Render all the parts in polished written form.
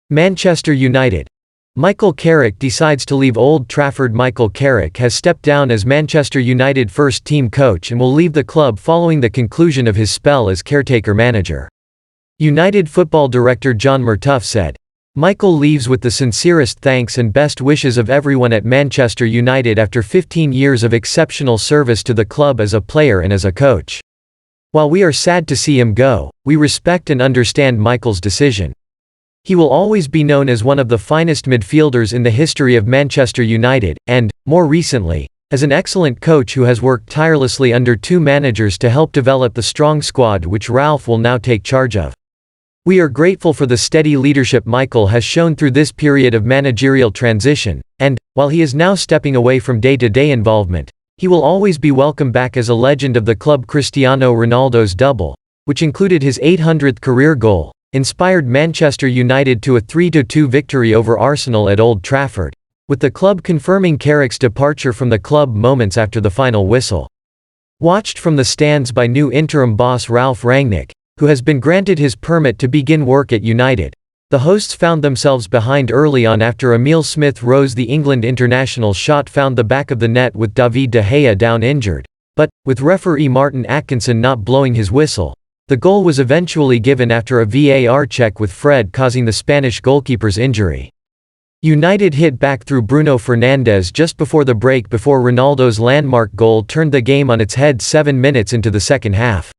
Manchester United. Michael Carrick decides to leave Old Trafford. Michael Carrick has stepped down as Manchester United first-team coach and will leave the club following the conclusion of his spell as caretaker manager. United football director John Murtough said, "Michael leaves with the sincerest thanks and best wishes of everyone at Manchester United after 15 years of exceptional service to the club as a player and as a coach. While we are sad to see him go, we respect and understand Michael's decision. He will always be known as one of the finest midfielders in the history of Manchester United, and, more recently, as an excellent coach who has worked tirelessly under two managers to help develop the strong squad which Ralf will now take charge of. We are grateful for the steady leadership Michael has shown through this period of managerial transition, and, while he is now stepping away from day-to-day involvement, he will always be welcome back as a legend of the club." Cristiano Ronaldo's double, which included his 800th career goal, inspired Manchester United to a 3-2 victory over Arsenal at Old Trafford, with the club confirming Carrick's departure from the club moments after the final whistle. Watched from the stands by new interim boss Ralf, who has been granted his permit to begin work at United, the hosts found themselves behind early on after Emile Smith-Rowe's the England international shot found the back of the net with David De Gea down injured, but, with referee Martin Atkinson not blowing his whistle, the goal was eventually given after a VAR check with Fred causing the Spanish goalkeeper's injury. United hit back through Bruno Fernandes just before the break before Ronaldo's landmark goal turned the game on its head 7 minutes into the second half.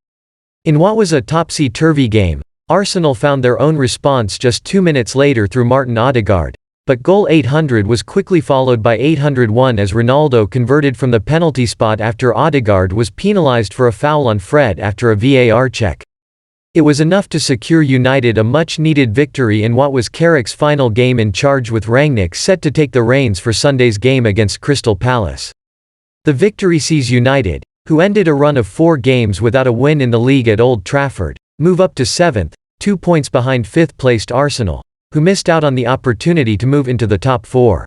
In what was a topsy-turvy game, Arsenal found their own response just 2 minutes later through Martin Odegaard, but goal 800 was quickly followed by 801 as Ronaldo converted from the penalty spot after Odegaard was penalised for a foul on Fred after a VAR check. It was enough to secure United a much-needed victory in what was Carrick's final game in charge, with Rangnick set to take the reins for Sunday's game against Crystal Palace. The victory sees United, who ended a run of 4 games without a win in the league at Old Trafford, move up to 7th, 2 points behind 5th-placed Arsenal, who missed out on the opportunity to move into the top 4.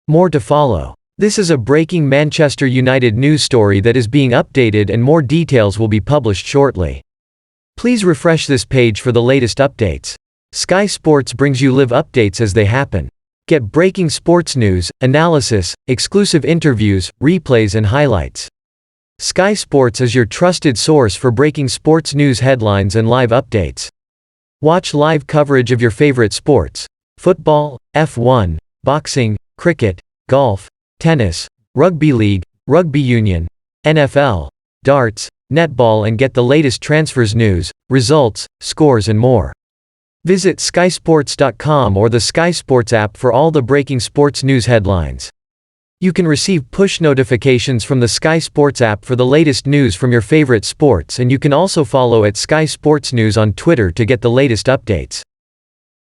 More to follow. This is a breaking Manchester United news story that is being updated and more details will be published shortly. Please refresh this page for the latest updates. Sky Sports brings you live updates as they happen. Get breaking sports news, analysis, exclusive interviews, replays and highlights. Sky Sports is your trusted source for breaking sports news headlines and live updates. Watch live coverage of your favorite sports: football, F1, boxing, cricket, golf, tennis, rugby league, rugby union, NFL, darts, netball, and get the latest transfers news, results, scores and more. Visit skysports.com or the Sky Sports app for all the breaking sports news headlines. You can receive push notifications from the Sky Sports app for the latest news from your favorite sports, and you can also follow at Sky Sports News on Twitter to get the latest updates.